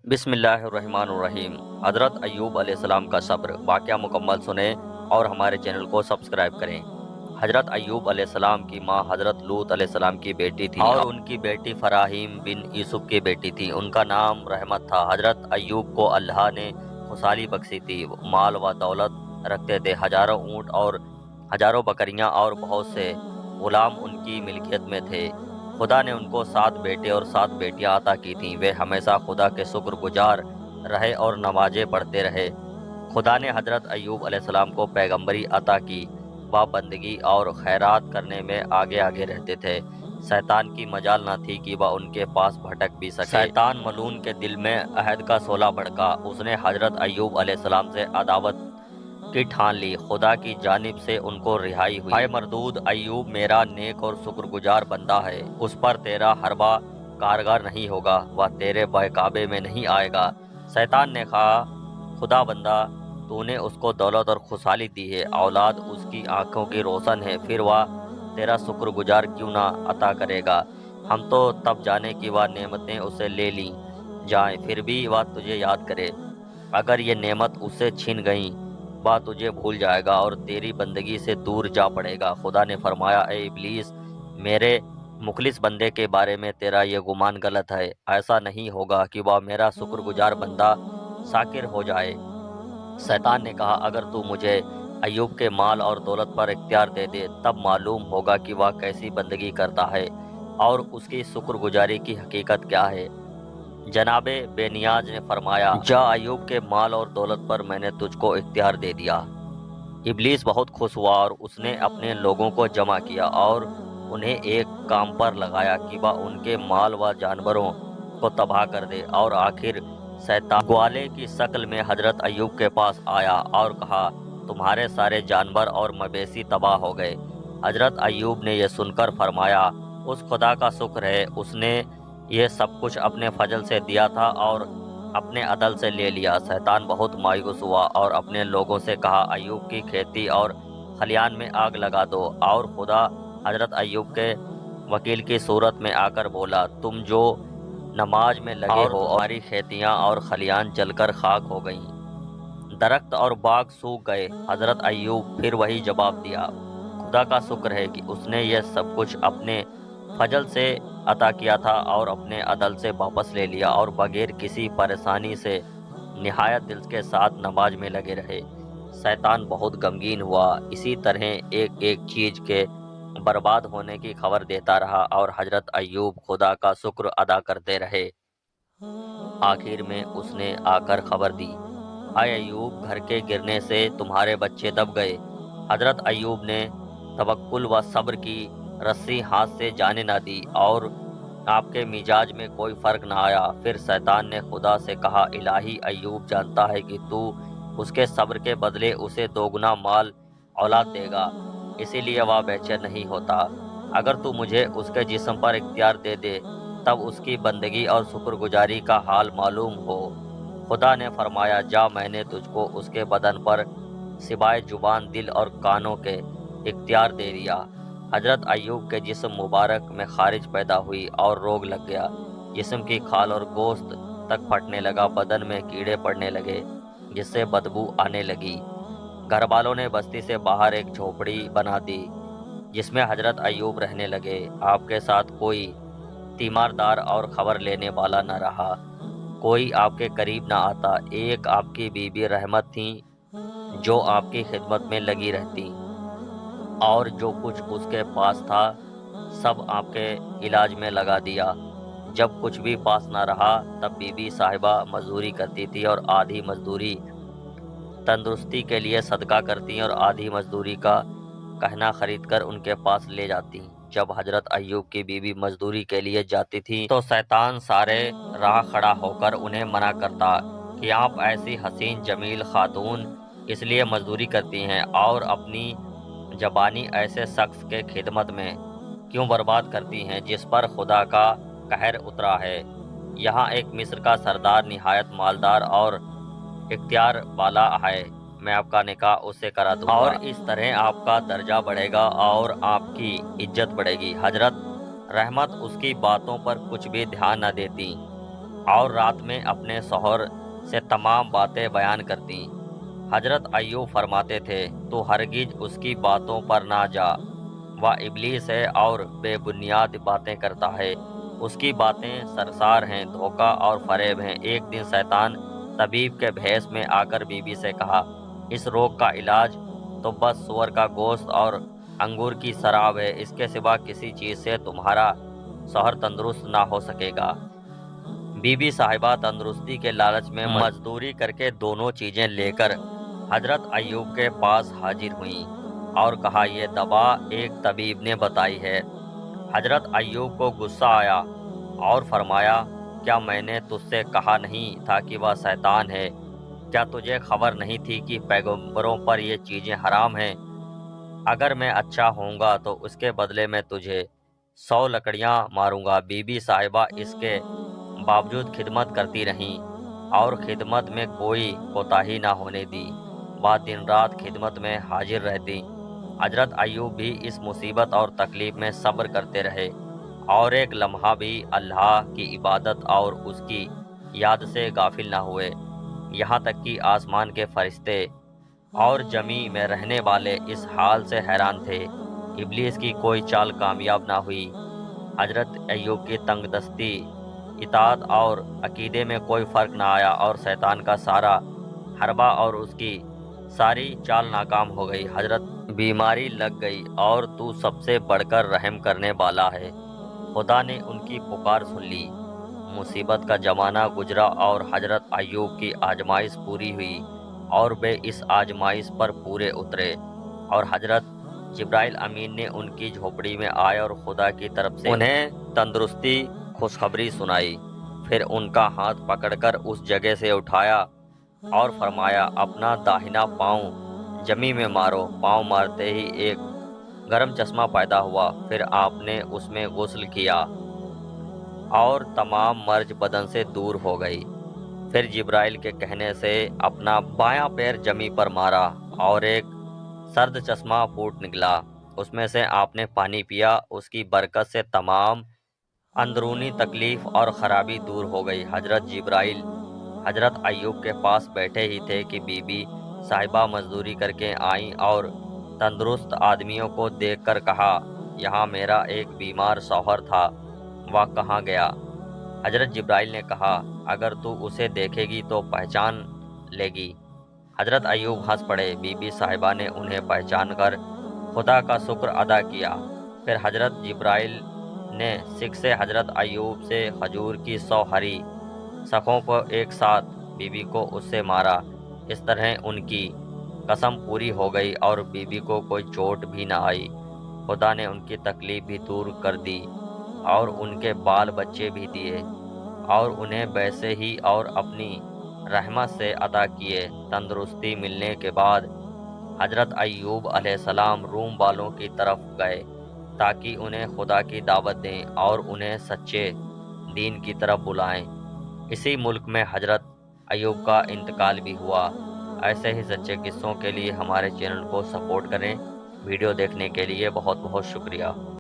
بسم اللہ الرحمن الرحیم۔ حضرت ایوب علیہ السلام کا صبر واقعہ مکمل سنیں اور ہمارے چینل کو سبسکرائب کریں۔ حضرت ایوب علیہ السلام کی ماں حضرت لوط علیہ السلام کی بیٹی تھی اور ان کی بیٹی فراہیم بن یوسف کی بیٹی تھی۔ ان کا نام رحمت تھا۔ حضرت ایوب کو اللہ نے خوشحالی بخشی تھی، مال و دولت رکھتے تھے، ہزاروں اونٹ اور ہزاروں بکریاں اور بہت سے غلام ان کی ملکیت میں تھے۔ خدا نے ان کو 7 بیٹے اور 7 بیٹیاں عطا کی تھیں۔ وہ ہمیشہ خدا کے شکر گزار رہے اور نمازیں پڑھتے رہے۔ خدا نے حضرت ایوب علیہ السلام کو پیغمبری عطا کی۔ وہ بندگی اور خیرات کرنے میں آگے آگے رہتے تھے۔ شیطان کی مجال نہ تھی کہ وہ ان کے پاس بھٹک بھی سکے۔ شیطان ملعون کے دل میں عہد کا شعلہ بھڑکا۔ اس نے حضرت ایوب علیہ السلام سے عداوت کی ٹھان لی۔ خدا کی جانب سے ان کو رہائی ہوئی۔ اے مردود، ایوب میرا نیک اور شکر گزار بندہ ہے، اس پر تیرا حربہ کارگر نہیں ہوگا، وہ تیرے بہکاوے میں نہیں آئے گا۔ شیطان نے کہا، خدا بندہ، تو نے اس کو دولت اور خوشحالی دی ہے، اولاد اس کی آنکھوں کی روشن ہے، پھر وہ تیرا شکر گزار کیوں نہ عطا کرے گا؟ ہم تو تب جانے کہ وہ نعمتیں اسے لے لی جائیں، پھر بھی وہ تجھے یاد کرے۔ اگر یہ نعمت اس سے چھن گئیں، وہ تجھے بھول جائے گا اور تیری بندگی سے دور جا پڑے گا۔ خدا نے فرمایا، اے ابلیس، میرے مخلص بندے کے بارے میں تیرا یہ گمان غلط ہے۔ ایسا نہیں ہوگا کہ وہ میرا شکر گزار بندہ شاکر ہو جائے۔ شیطان نے کہا، اگر تو مجھے ایوب کے مال اور دولت پر اختیار دے دے، تب معلوم ہوگا کہ وہ کیسی بندگی کرتا ہے اور اس کی شکر گزاری کی حقیقت کیا ہے۔ جناب بے نیاز نے فرمایا، جا، ایوب کے مال اور دولت پر میں نے تجھ کو اختیار دے دیا۔ ابلیس بہت خوش ہوا اور اس نے اپنے لوگوں کو جمع کیا اور انہیں ایک کام پر لگایا کہ وہ ان کے مال و جانوروں کو تباہ کر دے۔ اور آخر شیطان گوالے کی شکل میں حضرت ایوب کے پاس آیا اور کہا، تمہارے سارے جانور اور مویشی تباہ ہو گئے۔ حضرت ایوب نے یہ سن کر فرمایا، اس خدا کا شکر ہے، اس نے یہ سب کچھ اپنے فضل سے دیا تھا اور اپنے عدل سے لے لیا۔ شیطان بہت مایوس ہوا اور اپنے لوگوں سے کہا، ایوب کی کھیتی اور کھلیان میں آگ لگا دو۔ اور خدا حضرت ایوب کے وکیل کی صورت میں آ کر بولا، تم جو نماز میں لگے ہو، ہماری کھیتیاں اور کھلیان جل کر خاک ہو گئیں، درخت اور باغ سوکھ گئے۔ حضرت ایوب پھر وہی جواب دیا، خدا کا شکر ہے کہ اس نے یہ سب کچھ اپنے فضل سے عطا کیا تھا اور اپنے عدل سے واپس لے لیا، اور بغیر کسی پریشانی سے نہایت دل کے ساتھ نماز میں لگے رہے۔ شیطان بہت غمگین ہوا، اسی طرح ایک ایک چیز کے برباد ہونے کی خبر دیتا رہا اور حضرت ایوب خدا کا شکر ادا کرتے رہے۔ آخر میں اس نے آ کر خبر دی، اے ایوب، گھر کے گرنے سے تمہارے بچے دب گئے۔ حضرت ایوب نے توکل و صبر کی رسی ہاتھ سے جانے نہ دی اور آپ کے مزاج میں کوئی فرق نہ آیا۔ پھر شیطان نے خدا سے کہا، الہی، ایوب جانتا ہے کہ تو اس کے صبر کے بدلے اسے دوگنا مال اولاد دے گا، اسی لیے وہ بے چین نہیں ہوتا۔ اگر تو مجھے اس کے جسم پر اختیار دے دے، تب اس کی بندگی اور شکر گزاری کا حال معلوم ہو۔ خدا نے فرمایا، جا، میں نے تجھ کو اس کے بدن پر سوائے زبان، دل اور کانوں کے اختیار دے دیا۔ حضرت ایوب کے جسم مبارک میں خارج پیدا ہوئی اور روگ لگ گیا، جسم کی کھال اور گوشت تک پھٹنے لگا، بدن میں کیڑے پڑنے لگے جس سے بدبو آنے لگی۔ گھر والوں نے بستی سے باہر ایک جھوپڑی بنا دی جس میں حضرت ایوب رہنے لگے۔ آپ کے ساتھ کوئی تیماردار اور خبر لینے والا نہ رہا، کوئی آپ کے قریب نہ آتا۔ ایک آپ کی بیوی رحمت تھی جو آپ کی خدمت میں لگی رہتی، اور جو کچھ اس کے پاس تھا سب آپ کے علاج میں لگا دیا۔ جب کچھ بھی پاس نہ رہا تب بی بی صاحبہ مزدوری کرتی تھی اور آدھی مزدوری تندرستی کے لیے صدقہ کرتی اور آدھی مزدوری کا کہنا خرید کر ان کے پاس لے جاتی۔ جب حضرت ایوب کی بیوی مزدوری کے لیے جاتی تھی تو شیطان سارے راہ کھڑا ہو کر انہیں منع کرتا کہ آپ ایسی حسین جمیل خاتون اس لیے مزدوری کرتی ہیں اور اپنی زبانی ایسے شخص کے خدمت میں کیوں برباد کرتی ہیں جس پر خدا کا قہر اترا ہے۔ یہاں ایک مصر کا سردار نہایت مالدار اور اختیار والا ہے، میں آپ کا نکاح اس سے کرا دوں گا اور اس طرح آپ کا درجہ بڑھے گا اور آپ کی عزت بڑھے گی۔ حضرت رحمت اس کی باتوں پر کچھ بھی دھیان نہ دیتی اور رات میں اپنے شوہر سے تمام باتیں بیان کرتیں۔ حضرت ایوب فرماتے تھے تو ہرگز اس کی باتوں پر نہ جا، وہ ابلیس ہے اور بے بنیاد باتیں کرتا ہے، اس کی باتیں سرسار ہیں، دھوکہ اور فریب ہیں۔ ایک دن شیطان طبیب کے بھیس میں آ کر بی بی سے کہا، اس روگ کا علاج تو بس سور کا گوشت اور انگور کی شراب ہے، اس کے سوا کسی چیز سے تمہارا شوہر تندرست نہ ہو سکے گا۔ بی بی صاحبہ تندرستی کے لالچ میں مزدوری کر کے دونوں چیزیں لے کر حضرت ایوب کے پاس حاضر ہوئیں اور کہا، یہ دوا ایک طبیب نے بتائی ہے۔ حضرت ایوب کو غصہ آیا اور فرمایا، کیا میں نے تجھ سے کہا نہیں تھا کہ وہ شیطان ہے؟ کیا تجھے خبر نہیں تھی کہ پیغمبروں پر یہ چیزیں حرام ہیں؟ اگر میں اچھا ہوں گا تو اس کے بدلے میں تجھے 100 لکڑیاں ماروں گا۔ بی بی صاحبہ اس کے باوجود خدمت کرتی رہیں اور خدمت میں کوئی کوتاہی نہ ہونے دی۔ وہ دن رات خدمت میں حاضر رہتی۔ حضرت ایوب بھی اس مصیبت اور تکلیف میں صبر کرتے رہے اور ایک لمحہ بھی اللہ کی عبادت اور اس کی یاد سے غافل نہ ہوئے، یہاں تک کہ آسمان کے فرشتے اور زمین میں رہنے والے اس حال سے حیران تھے۔ ابلیس کی کوئی چال کامیاب نہ ہوئی۔ حضرت ایوب کی تنگ دستی، اطاعت اور عقیدے میں کوئی فرق نہ آیا اور شیطان کا سارا حربہ اور اس کی ساری چال ناکام ہو گئی۔ حضرت بیماری لگ گئی اور تو سب سے بڑھ کر رحم کرنے والا ہے۔ خدا نے ان کی پکار سن لی۔ مصیبت کا زمانہ گزرا اور حضرت ایوب کی آزمائش پوری ہوئی اور وہ اس آزمائش پر پورے اترے، اور حضرت جبرائیل امین نے ان کی جھوپڑی میں آئے اور خدا کی طرف سے انہیں تندرستی خوشخبری سنائی۔ پھر ان کا ہاتھ پکڑ کر اس جگہ سے اٹھایا اور فرمایا، اپنا داہنا پاؤں زمین میں مارو۔ پاؤں مارتے ہی ایک گرم چشمہ پیدا ہوا، پھر آپ نے اس میں غسل کیا اور تمام مرض بدن سے دور ہو گئی۔ پھر جبرائیل کے کہنے سے اپنا بایاں پیر زمین پر مارا اور ایک سرد چشمہ پھوٹ نکلا، اس میں سے آپ نے پانی پیا، اس کی برکت سے تمام اندرونی تکلیف اور خرابی دور ہو گئی۔ حضرت جبرائیل حضرت ایوب کے پاس بیٹھے ہی تھے کہ بی بی صاحبہ مزدوری کر کے آئیں اور تندرست آدمیوں کو دیکھ کر کہا، یہاں میرا ایک بیمار شوہر تھا، وہ کہاں گیا؟ حضرت جبرائیل نے کہا، اگر تو اسے دیکھے گی تو پہچان لے گی۔ حضرت ایوب ہنس پڑے۔ بی بی صاحبہ نے انہیں پہچان کر خدا کا شکر ادا کیا۔ پھر حضرت جبرائیل نے سکھ سے حضرت ایوب سے کھجور کی 100 ہری شاخوں کو ایک ساتھ بی بی کو اس سے مارا۔ اس طرح ان کی قسم پوری ہو گئی اور بی بی کو کوئی چوٹ بھی نہ آئی۔ خدا نے ان کی تکلیف بھی دور کر دی اور ان کے بال بچے بھی دیے اور انہیں ویسے ہی اور اپنی رحمت سے عطا کیے۔ تندرستی ملنے کے بعد حضرت ایوب علیہ السلام روم والوں کی طرف گئے تاکہ انہیں خدا کی دعوت دیں اور انہیں سچے دین کی طرف بلائیں۔ اسی ملک میں حضرت ایوب کا انتقال بھی ہوا۔ ایسے ہی سچے قصوں کے لیے ہمارے چینل کو سپورٹ کریں۔ ویڈیو دیکھنے کے لیے بہت بہت شکریہ۔